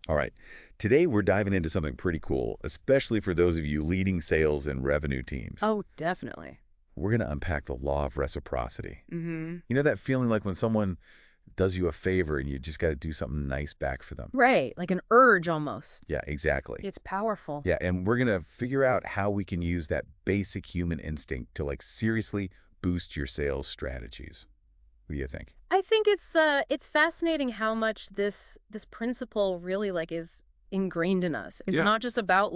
All right. Today, we're diving into something pretty cool, especially for those of you leading sales and revenue teams. Oh, definitely. We're going to unpack the law of reciprocity. Mm-hmm. You know that feeling like when someone does you a favor and you just got to do something nice back for them? Right, like an urge almost. Yeah, exactly. It's powerful. Yeah, and we're going to figure out how we can use that basic human instinct to seriously boost your sales strategies. What do you think? I think it's fascinating how much this principle really is ingrained in us. It's Yeah. not just about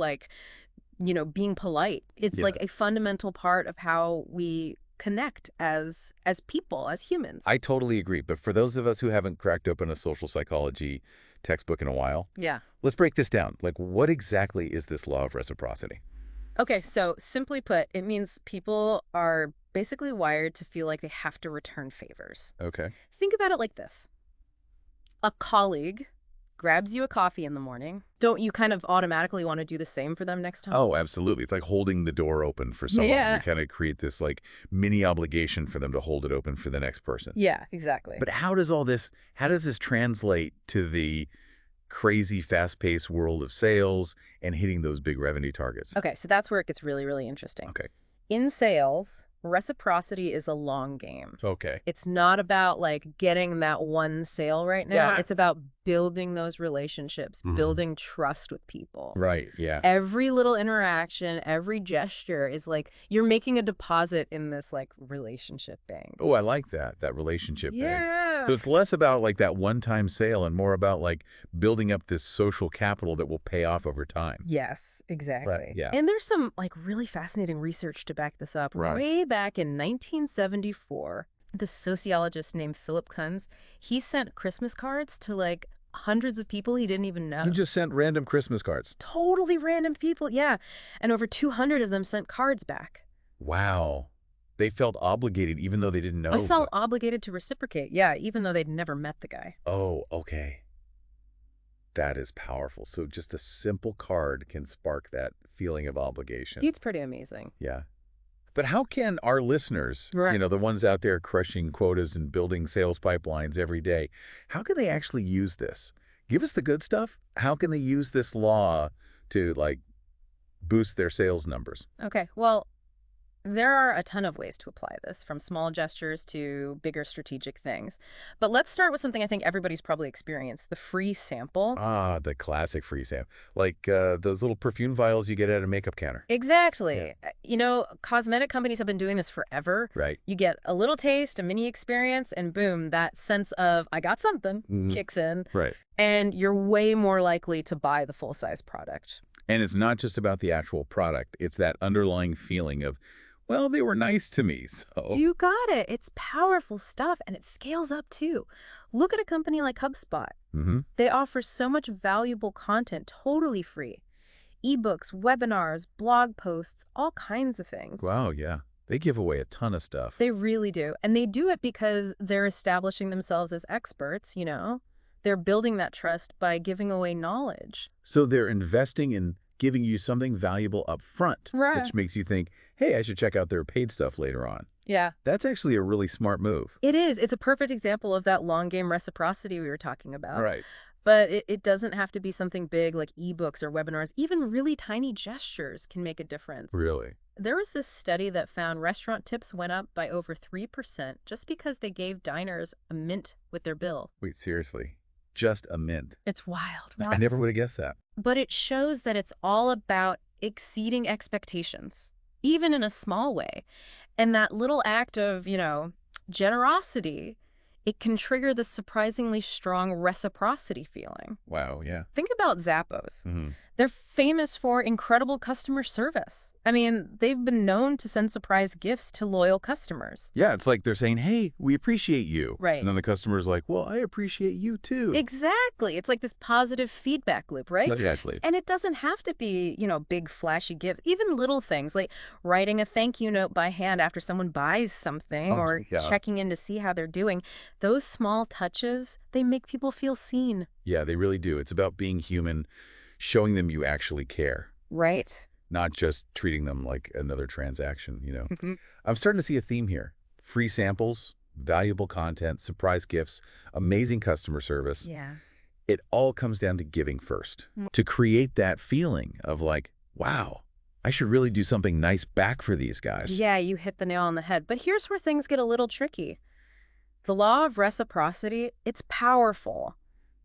being polite. It's Yeah. like a fundamental part of how we connect as people, as humans. I totally agree. But for those of us who haven't cracked open a social psychology textbook in a while, Yeah. let's break this down. What exactly is this law of reciprocity? Okay, so simply put, it means people are basically wired to feel like they have to return favors. Okay. Think about it like this. A colleague grabs you a coffee in the morning. Don't you kind of automatically want to do the same for them next time? Oh, absolutely. It's like holding the door open for someone. Yeah. You kind of create this mini obligation for them to hold it open for the next person. Yeah, exactly. But how does this translate to the crazy fast-paced world of sales and hitting those big revenue targets? Okay, so that's where it gets really, really interesting. Okay. In sales, reciprocity is a long game. Okay. It's not about getting that one sale right now. Yeah. It's about building those relationships, Mhm. building trust with people. Right. Yeah. Every little interaction, every gesture is like you're making a deposit in this relationship bank. Oh, I like that relationship thing. Yeah. So it's less about that one-time sale and more about building up this social capital that will pay off over time. Yes, exactly. Yeah. And there's some really fascinating research to back this up. Right. Way back in 1974, the sociologist named Philip Kunz, he sent Christmas cards to hundreds of people he didn't even know. You just sent random Christmas cards. Totally random people, yeah. And over 200 of them sent cards back. Wow. They felt obligated even though they didn't know. I felt obligated to reciprocate, yeah, even though they'd never met the guy. Oh, okay. That is powerful. So just a simple card can spark that feeling of obligation. It's pretty amazing. Yeah. But how can our listeners, Right. the ones out there crushing quotas and building sales pipelines every day, how can they actually use this? Give us the good stuff. How can they use this law to boost their sales numbers? Okay, well, there are a ton of ways to apply this, from small gestures to bigger strategic things. But let's start with something I think everybody's probably experienced, the free sample. Ah, the classic free sample. Those little perfume vials you get at a makeup counter. Exactly. Cosmetic companies have been doing this forever. Right. You get a little taste, a mini experience, and boom, that sense of, I got something, Mhm. kicks in. Right. And you're way more likely to buy the full-size product. And it's not just about the actual product. It's that underlying feeling of, well, they were nice to me, so. You got it. It's powerful stuff, and it scales up too. Look at a company like HubSpot. Mm-hmm. They offer so much valuable content totally free. Ebooks, webinars, blog posts, all kinds of things. Wow, yeah. They give away a ton of stuff. They really do. And they do it because they're establishing themselves as experts, They're building that trust by giving away knowledge. So they're investing in giving you something valuable up front, Right. which makes you think, hey, I should check out their paid stuff later on. Yeah. That's actually a really smart move. It is. It's a perfect example of that long game reciprocity we were talking about. Right. But it doesn't have to be something big like ebooks or webinars. Even really tiny gestures can make a difference. Really? There was this study that found restaurant tips went up by over 3% just because they gave diners a mint with their bill. Wait, seriously? Just a mint? It's wild. I never would have guessed that. But it shows that it's all about exceeding expectations, even in a small way. And that little act of, generosity, it can trigger this surprisingly strong reciprocity feeling. Wow, yeah. Think about Zappos. Mm-hmm. They're famous for incredible customer service. I mean, they've been known to send surprise gifts to loyal customers. Yeah, it's like they're saying, hey, we appreciate you. Right. And then the customer's like, well, I appreciate you too. Exactly. It's like this positive feedback loop, right? Exactly. And it doesn't have to be, big flashy gifts. Even little things like writing a thank you note by hand after someone buys something or yeah. checking in to see how they're doing. Those small touches, they make people feel seen. Yeah, they really do. It's about being human, showing them you actually care. Right. Not just treating them like another transaction, Mhm. I'm starting to see a theme here. Free samples, valuable content, surprise gifts, amazing customer service. Yeah. It all comes down to giving first. To create that feeling of like, wow, I should really do something nice back for these guys. Yeah, you hit the nail on the head. But here's where things get a little tricky. The law of reciprocity, it's powerful,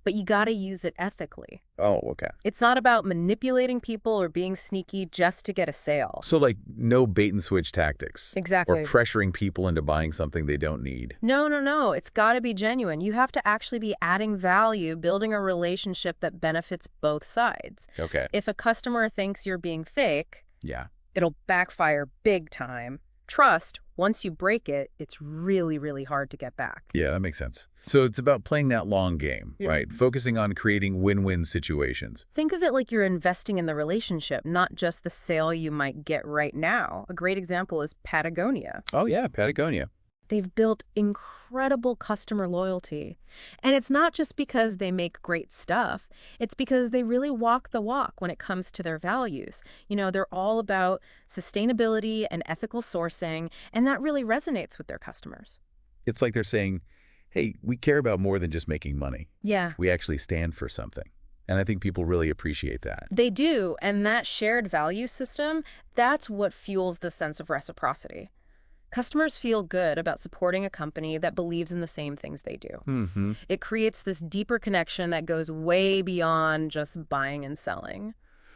but you got to use it ethically. Oh, okay. It's not about manipulating people or being sneaky just to get a sale. So like no bait and switch tactics. Or Exactly. pressuring people into buying something they don't need. No, no, no. It's got to be genuine. You have to actually be adding value, building a relationship that benefits both sides. Okay. If a customer thinks you're being fake, Yeah. it'll backfire big time. Trust, once you break it, it's really, really hard to get back. Yeah, that makes sense. So it's about playing that long game, Yeah. right? Focusing on creating win-win situations. Think of it like you're investing in the relationship, not just the sale you might get right now. A great example is Patagonia. Oh yeah, Patagonia. They've built incredible customer loyalty. And it's not just because they make great stuff. It's because they really walk the walk when it comes to their values. You know, they're all about sustainability and ethical sourcing, and that really resonates with their customers. It's like they're saying, hey, we care about more than just making money. Yeah. We actually stand for something. And I think people really appreciate that. They do, and that shared value system, that's what fuels the sense of reciprocity. Customers feel good about supporting a company that believes in the same things they do. Mm-hmm. It creates this deeper connection that goes way beyond just buying and selling.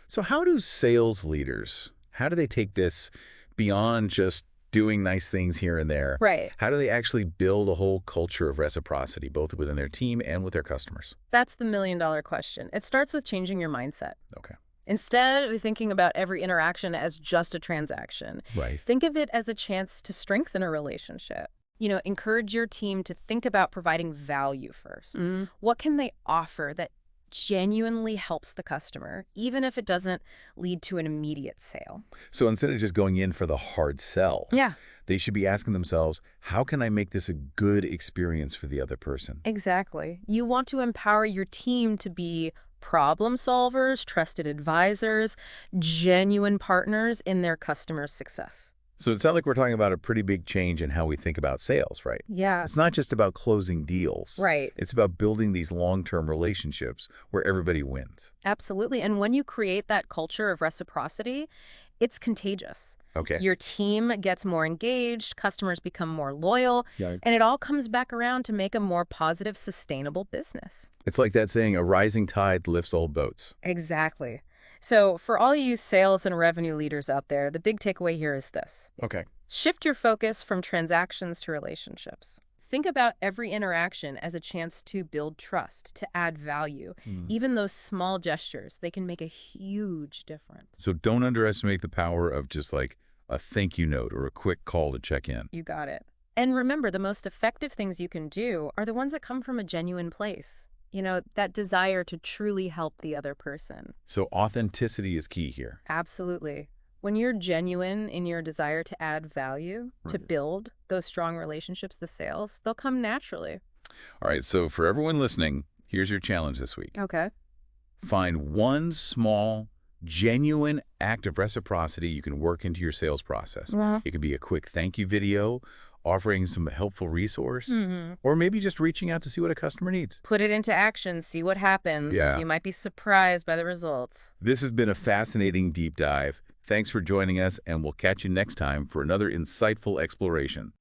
So how do sales leaders, how do they take this beyond just doing nice things here and there? Right. How do they actually build a whole culture of reciprocity, both within their team and with their customers? That's the million-dollar question. It starts with changing your mindset. Okay. Instead of thinking about every interaction as just a transaction, Right. think of it as a chance to strengthen a relationship. You know, encourage your team to think about providing value first. What can they offer that genuinely helps the customer, even if it doesn't lead to an immediate sale? So instead of just going in for the hard sell, Yeah, they should be asking themselves, how can I make this a good experience for the other person? exactly. You want to empower your team to be problem solvers, trusted advisors, genuine partners in their customers' success. So it sounds like we're talking about a pretty big change in how we think about sales, right? Yeah. It's not just about closing deals. Right. It's about building these long-term relationships where everybody wins. Absolutely. And when you create that culture of reciprocity, it's contagious. Okay. Your team gets more engaged, customers become more loyal, Yeah. and it all comes back around to make a more positive, sustainable business. It's like that saying, a rising tide lifts all boats. Exactly. So for all you sales and revenue leaders out there, the big takeaway here is this. Okay. Shift your focus from transactions to relationships. Think about every interaction as a chance to build trust, to add value. Even those small gestures, they can make a huge difference. So don't underestimate the power of just like a thank you note or a quick call to check in. You got it. And remember, the most effective things you can do are the ones that come from a genuine place. You know, that desire to truly help the other person. So authenticity is key here. Absolutely. When you're genuine in your desire to add value, to Right. build those strong relationships, the sales, they'll come naturally. All right, so for everyone listening, here's your challenge this week. Okay. Find one small, genuine act of reciprocity you can work into your sales process. It could be a quick thank you video, offering some helpful resource, or maybe just reaching out to see what a customer needs. Put it into action, see what happens. Yeah. You might be surprised by the results. This has been a fascinating deep dive. Thanks for joining us, and we'll catch you next time for another insightful exploration.